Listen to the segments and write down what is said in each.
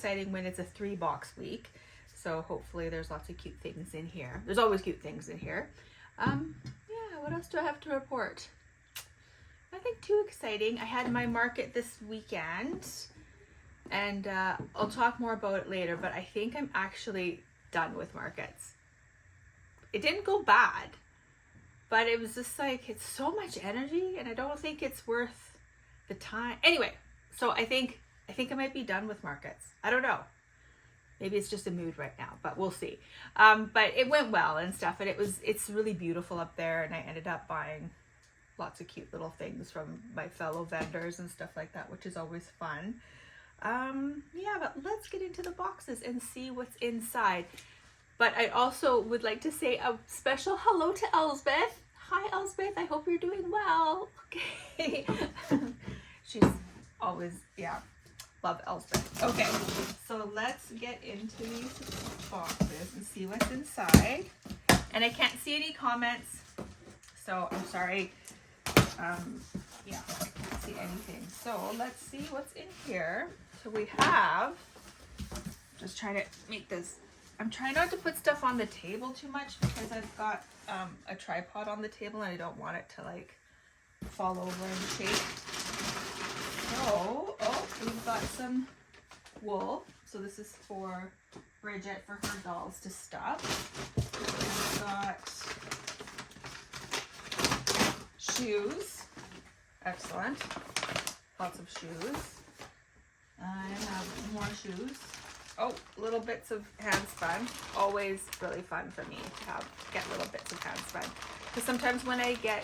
exciting when it's a 3-box week. So hopefully there's lots of cute things in here. There's always cute things in here. Yeah, what else do I have to report? Nothing too exciting. I had my market this weekend, and I'll talk more about it later, but I think I'm actually done with markets. It didn't go bad, but it was just like, it's so much energy and I don't think it's worth the time. Anyway, so I think I might be done with markets. I don't know. Maybe it's just a mood right now, but we'll see. But it went well and stuff, and it's really beautiful up there, and I ended up buying lots of cute little things from my fellow vendors and stuff like that, which is always fun. Yeah, but let's get into the boxes and see what's inside. But I also would like to say a special hello to Elsbeth. Hi, Elsbeth. I hope you're doing well. Okay. She's always, yeah, love Elsbeth. Okay, so let's get into these boxes and see what's inside. And I can't see any comments, so I'm sorry. Yeah, I can't see anything. So let's see what's in here. So we have, just trying to make this, I'm trying not to put stuff on the table too much because I've got a tripod on the table and I don't want it to like fall over and shake. So, oh, we've got some wool. So this is for Bridget for her dolls to stuff. We've got shoes. Excellent. Lots of shoes. I have more shoes. Oh, little bits of hand spun. Always really fun for me to get little bits of hand spun. Because sometimes when I get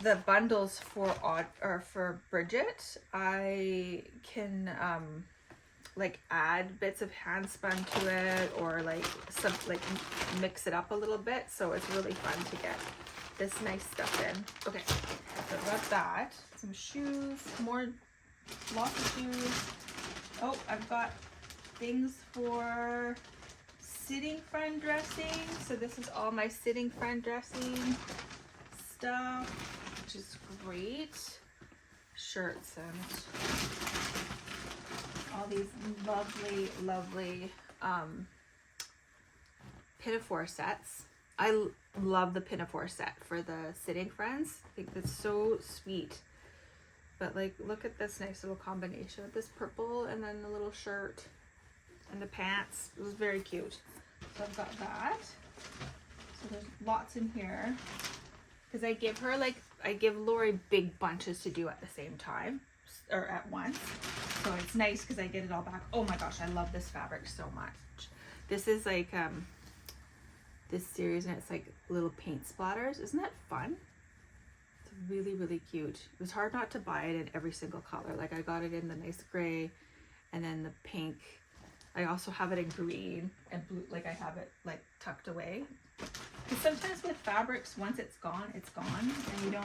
the bundles for Bridget, I can like add bits of hand spun to it, or like mix it up a little bit. So it's really fun to get this nice stuff in. Okay, so I've got that. Some shoes, lots of shoes. Oh, I've got things for sitting friend dressing. So this is all my sitting friend dressing stuff, which is great. Shirts and all these lovely, lovely pinafore sets. I love the pinafore set for the sitting friends. I think that's so sweet. But like, look at this nice little combination of this purple and then the little shirt and the pants. It was very cute. So I've got that. So there's lots in here. Because I give Lori big bunches to do at the same time, or at once. So it's nice because I get it all back. Oh my gosh, I love this fabric so much. This is like this series, and it's like little paint splatters. Isn't that fun? It's really, really cute. It was hard not to buy it in every single color. Like I got it in the nice gray and then the pink. I also have it in green and blue. Like I have it like tucked away. Because sometimes with fabrics, once it's gone and you don't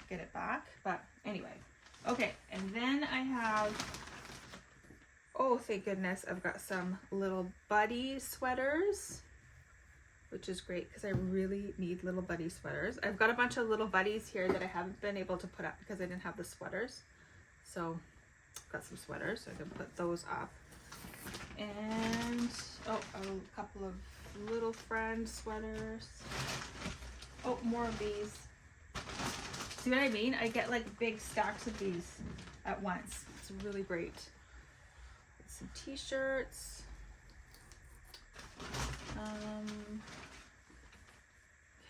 get it back. But anyway, okay. And then I have, oh thank goodness, I've got some little buddy sweaters, which is great because I really need little buddy sweaters. I've got a bunch of little buddies here that I haven't been able to put up because I didn't have the sweaters. So I've got some sweaters, so I can put those up. And oh, a couple of little friend sweaters. Oh, more of these. See what I mean? I get like big stacks of these at once. It's really great. Some t-shirts.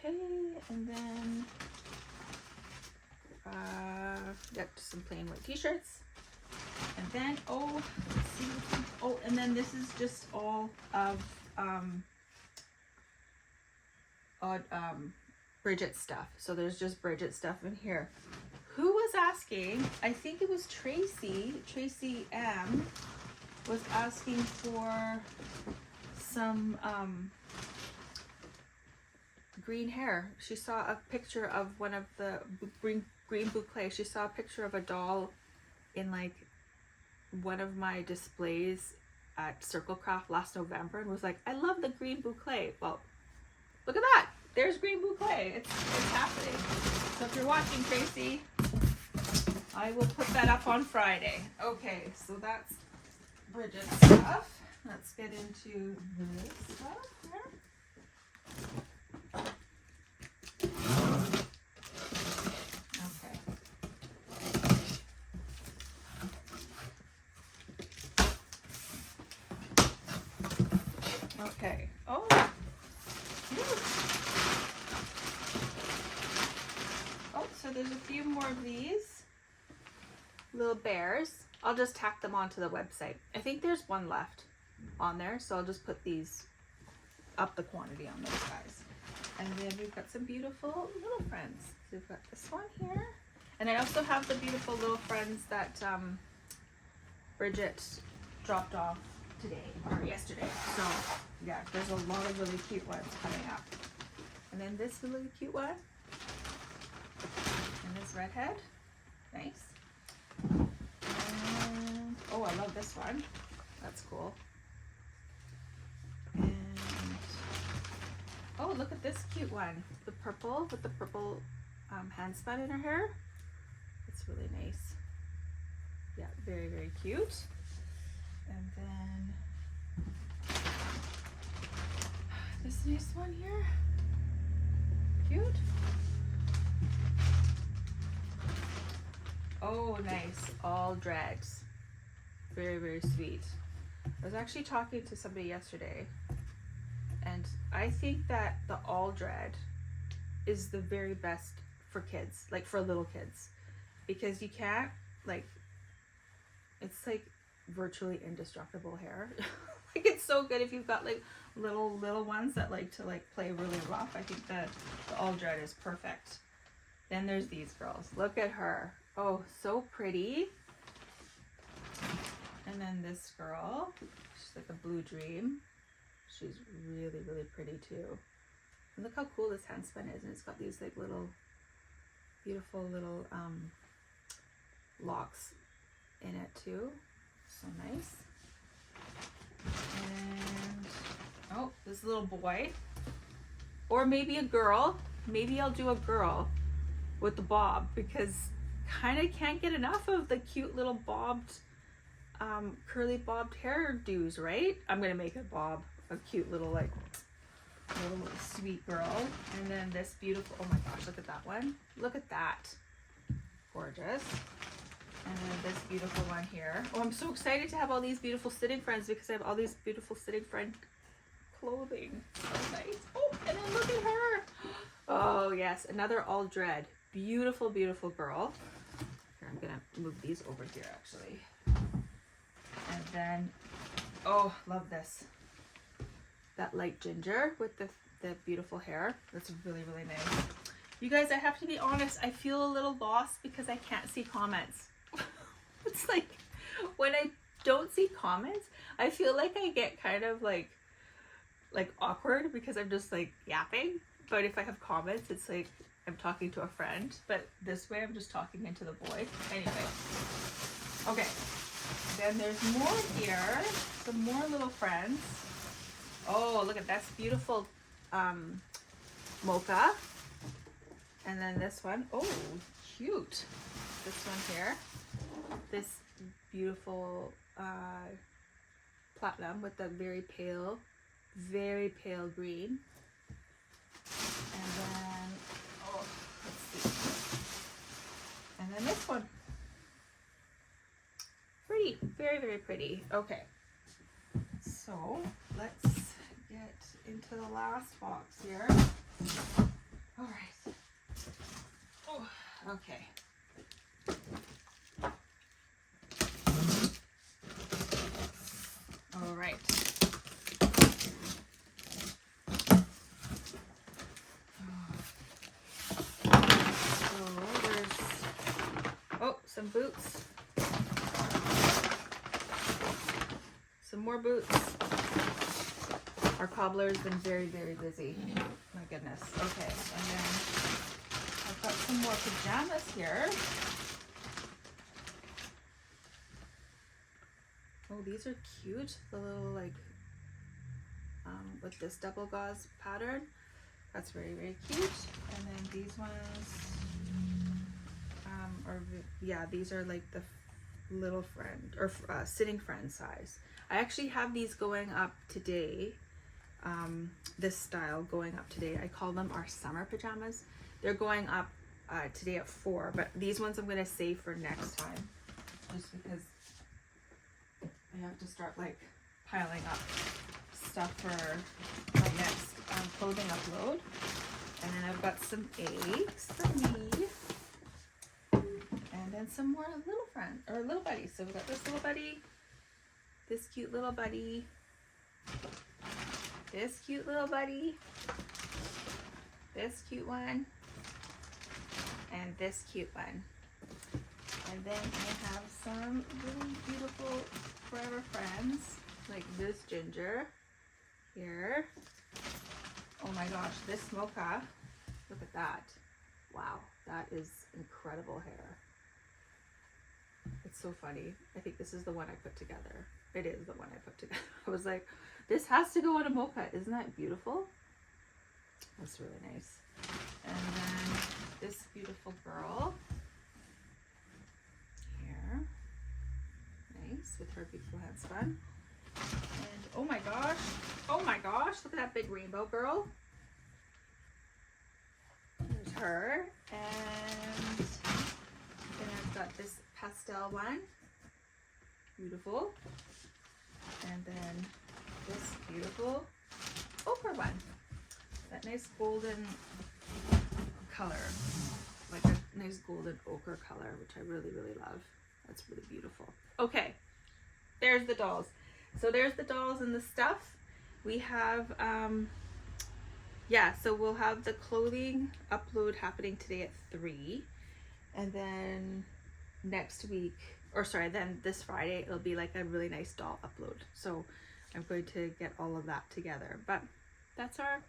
Okay, and then yep, just some plain white t-shirts. And then let's see. Oh, and then this is just all of Bridget stuff. So there's just Bridget stuff in here. Who was asking? I think it was Tracy M was asking for some green hair. She saw a picture of one of the green boucle. She saw a picture of a doll in like one of my displays at Circle Craft last November and was like, I love the green boucle. Well, look at that. There's green boucle. It's happening. So if you're watching, Tracy, I will put that up on Friday. Okay, so that's Bridget's stuff. Let's get into this stuff here. Okay. Okay. Oh. Oh, so there's a few more of these little bears. I'll just tack them onto the website. I think there's one left on there, so I'll just put these up the quantity on those guys. And then we've got some beautiful little friends. So we've got this one here. And I also have the beautiful little friends that Bridget dropped off today or yesterday. So yeah, there's a lot of really cute ones coming up. And then this really cute one. And this redhead. Nice. And, oh, I love this one. That's cool. And oh, look at this cute one. The purple with the purple handspun in her hair. It's really nice. Yeah, very, very cute. And then this nice one here. Cute. Oh, nice. All dreads. Very, very sweet. I was actually talking to somebody yesterday, and I think that the all dread is the very best for kids, like for little kids, because you can't, like, it's like virtually indestructible hair. Like, it's so good if you've got like little ones that like to like play really rough. I think the all dread is perfect. Then there's these girls. Look at her. Oh, so pretty. And then this girl, she's like a blue dream. She's really, really pretty too. And look how cool this handspun is. And it's got these like little, beautiful little locks in it too. So nice. And, oh, this little boy. Or maybe a girl. Maybe I'll do a girl with the bob, because kind of can't get enough of the cute little bobbed, curly bobbed hairdos, right? I'm gonna make a bob, a cute little like little sweet girl. And then this beautiful, oh my gosh, look at that one. Look at that. Gorgeous. And then this beautiful one here. Oh, I'm so excited to have all these beautiful sitting friends, because I have all these beautiful sitting friend clothing. So nice. Oh, and then look at her. Oh yes, another all dread. Beautiful, beautiful girl. Here, I'm gonna move these over here actually. And then, oh, love this. That light ginger with the beautiful hair. That's really, really nice. You guys, I have to be honest, I feel a little lost because I can't see comments. It's like, when I don't see comments, I feel like I get kind of like awkward because I'm just like yapping. But if I have comments, it's like I'm talking to a friend. But this way, I'm just talking into the void. Anyway. Okay. Then there's more here. Some more little friends. Oh, look at that's beautiful mocha. And then this one. Oh, cute. This one here. This beautiful platinum with the very pale green. And then, oh, let's see. And then this one. Pretty, very, very pretty. Okay. So let's get into the last box here. All right. Oh, okay. All right. Some boots. Some more boots. Our cobbler's been very, very busy. My goodness. Okay, and then I've got some more pajamas here. Oh, these are cute. The little like with this double gauze pattern. That's very, very cute. And then these ones or yeah, these are like the little friend or sitting friend size. I actually have these going up today. This style going up today. I call them our summer pajamas. They're going up today at 4, but these ones I'm going to save for next time, just because I have to start like piling up stuff for my next clothing upload. And then I've got some eggs for me, and then some more little friends or little buddies. So we've got this little buddy, this cute little buddy, this cute little buddy, this cute one, and this cute one. And then I have some really beautiful forever friends, like this ginger here. Oh my gosh, this mocha, look at that. Wow, that is incredible hair. It's so funny. I think this is the one I put together. It is the one I put together. I was like, this has to go on a mocha. Isn't that beautiful? That's really nice. And then this beautiful girl here. Nice, with her beautiful handspun. And oh my gosh, look at that big rainbow girl. There's her. And then I've got this pastel one. Beautiful. And then this beautiful ochre one. That nice golden color. Like a nice golden ochre color, which I really, really love. That's really beautiful. Okay, there's the dolls. So there's the dolls and the stuff. We have, yeah, so we'll have the clothing upload happening today at 3. And then next week, or sorry, then this Friday, it'll be like a really nice doll upload. So I'm going to get all of that together. But that's our